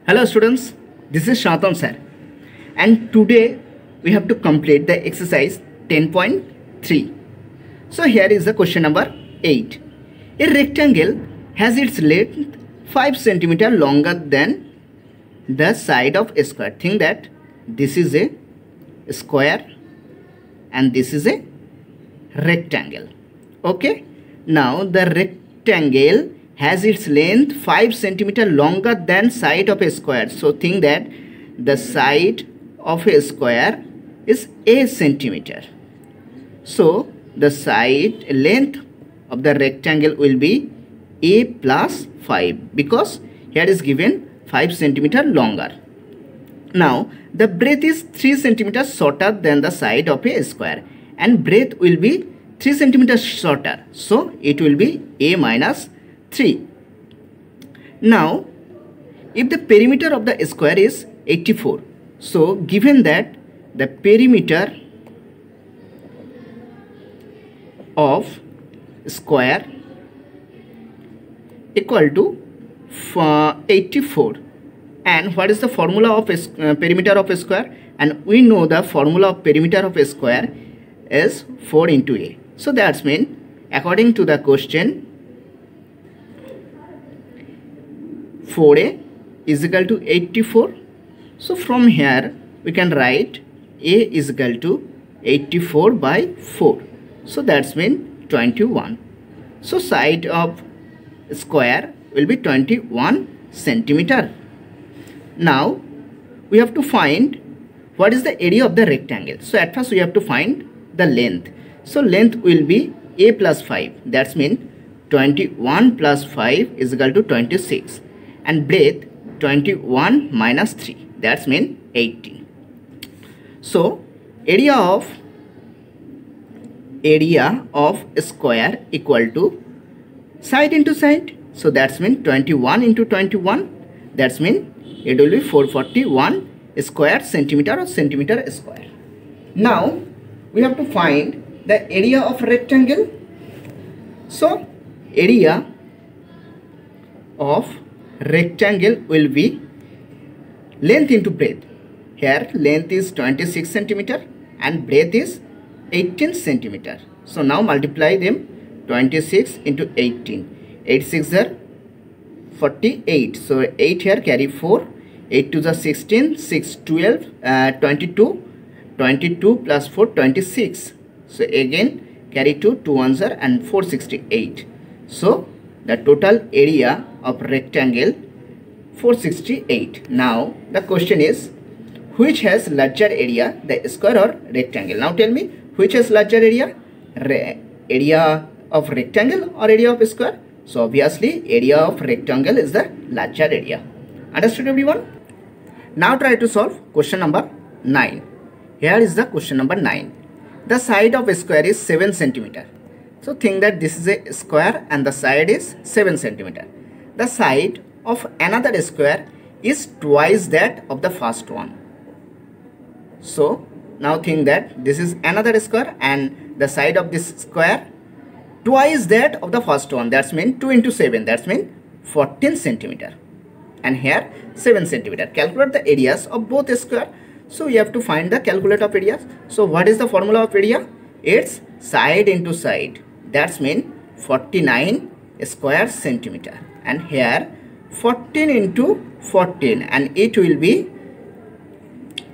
Hello students, this is Shantanu sir, and today we have to complete the exercise 10.3. So here is the question number 8. A rectangle has its length 5 cm longer than the side of a square. Think that this is a square and this is a rectangle. Okay, now the rectangle has its length 5 cm longer than side of a square. So think that the side of a square is a centimeter. So the side length of the rectangle will be a plus 5 because here is given 5 cm longer. Now the breadth is 3 cm shorter than the side of a square, and breadth will be 3 cm shorter. So it will be a minus 3. Now if the perimeter of the square is 84, so given that the perimeter of square equal to 84, and what is the formula of perimeter of a square? And we know the formula of perimeter of a square is 4 into a. So that's mean according to the question, 4a is equal to 84. So from here we can write a is equal to 84 by 4. So that's mean 21. So side of square will be 21 centimeter. Now we have to find what is the area of the rectangle. So at first we have to find the length. So length will be a plus 5. That's mean 21 plus 5 is equal to 26. And breadth 21 minus 3. That's mean 18. So area of square equal to side into side. So that's mean 21 into 21. That's mean it will be 441 square centimeter or centimeter square. Now we have to find the area of rectangle. So area of rectangle will be length into breadth. Here length is 26 centimeter and breadth is 18 centimeter. So now multiply them, 26 into 18. 8 6 are 48. So 8 here carry 4. 8 to the 16. 6 12 22. 22 plus 4 26. So again carry 2. 2 ones are and 468. So the total area of rectangle 468. Now the question is, which has larger area, the square or rectangle? Now tell me, which has larger area, area of rectangle or area of square? So obviously area of rectangle is the larger area. Understood everyone? Now try to solve question number 9. Here is the question number 9. The side of a square is 7 centimeter. So think that this is a square and the side is 7 centimeter. The side of another square is twice that of the first one. So now think that this is another square and the side of this square twice that of the first one. That's mean 2 into 7. That's mean 14 centimeter. And here 7 centimeter. Calculate the areas of both square. So we have to find the calculate of areas. So what is the formula of area? It's side into side. That's mean 49 square centimeter. And here 14 into 14, and it will be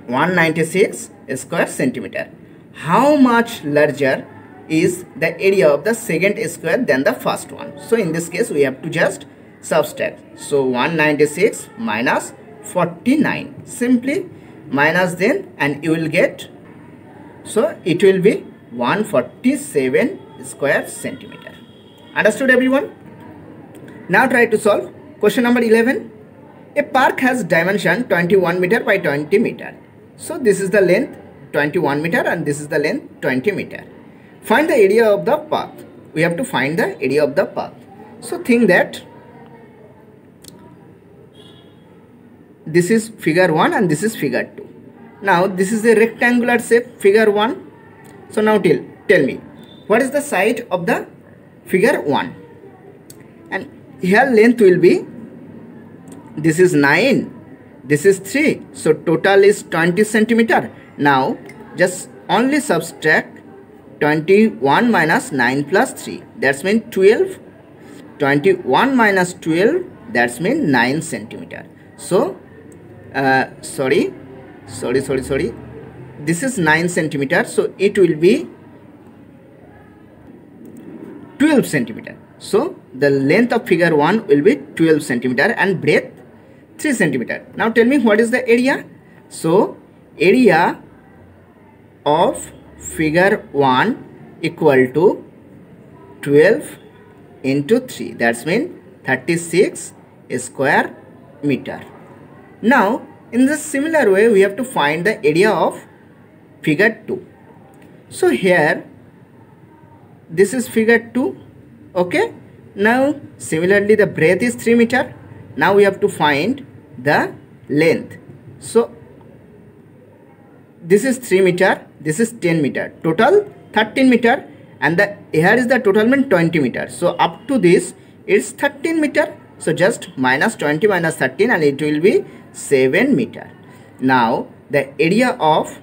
196 square centimeter. How much larger is the area of the second square than the first one? So in this case we have to just subtract. So 196 minus 49. Simply minus them and you will get, so it will be 147 square centimeter. Understood everyone? Now try to solve question number 11. A park has dimension 21 meter by 20 meter. So this is the length 21 meter and this is the length 20 meter. Find the area of the path. We have to find the area of the path. So think that this is figure 1 and this is figure 2. Now this is a rectangular shape, figure 1. So now tell me, what is the side of the figure 1? And here length will be, this is 9 this is 3, so total is 20 centimeter. Now just only subtract 21 minus 9 plus 3, that's mean 12. 21 minus 12, that's mean 9 centimeter. So sorry, this is 9 centimeter, so it will be 12 centimeter. So the length of figure 1 will be 12 centimeter and breadth 3 centimeter. Now tell me what is the area. So area of figure 1 equal to 12 into 3, that's mean 36 square meter. Now in the similar way we have to find the area of figure 2. So here this is figure 2. Okay, now similarly the breadth is 3 meter. Now we have to find the length. So this is 3 meter, this is 10 meter, total 13 meter, and the here is the total mean 20 meter. So up to this it's 13 meter. So just minus 20 minus 13 and it will be 7 meter. Now the area of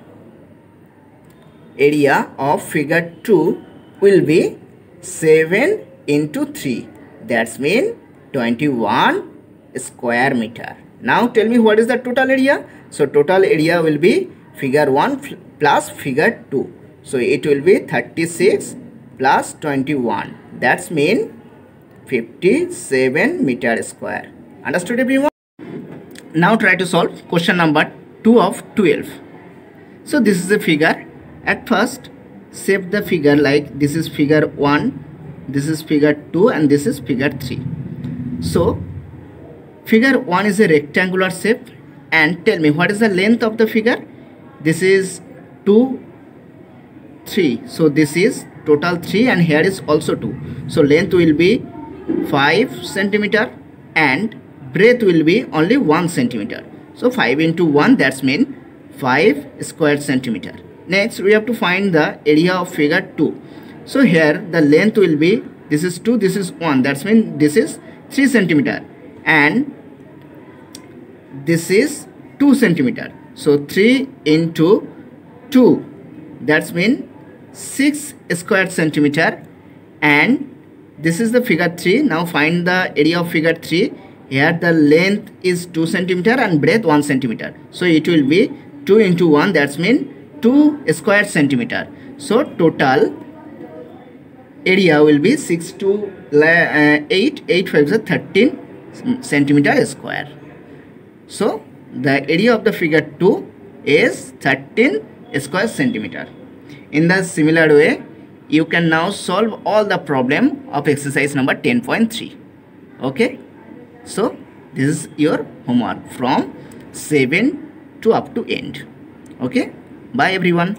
figure 2 will be 7 into 3, that's mean 21 square meter. Now tell me what is the total area. So total area will be figure 1 plus figure 2. So it will be 36 plus 21, that's mean 57 meter square. Understood everyone? Now try to solve question number 2 of 12. So this is a figure. At first shape the figure like this is figure 1, this is figure 2 and this is figure 3. So figure 1 is a rectangular shape, and tell me what is the length of the figure. This is 2, 3, so this is total 3 and here is also 2. So length will be 5 centimeter and breadth will be only 1 centimeter. So 5 into 1, that's mean 5 square centimeter. Next we have to find the area of figure 2. So here the length will be, this is 2, this is 1, that's mean this is 3 centimeter and this is 2 centimeter. So 3 into 2, that's mean 6 square centimeter, and this is the figure 3. Now find the area of figure 3. Here the length is 2 centimeter and breadth 1 centimeter. So it will be 2 into 1, that's mean 2 square centimeter. So total area will be 6 to 8, 8 5 is 13 centimeter square. So the area of the figure 2 is 13 square centimeter. In the similar way, you can now solve all the problem of exercise number 10.3. Okay, so this is your homework from 7 to up to end. Okay, bye everyone.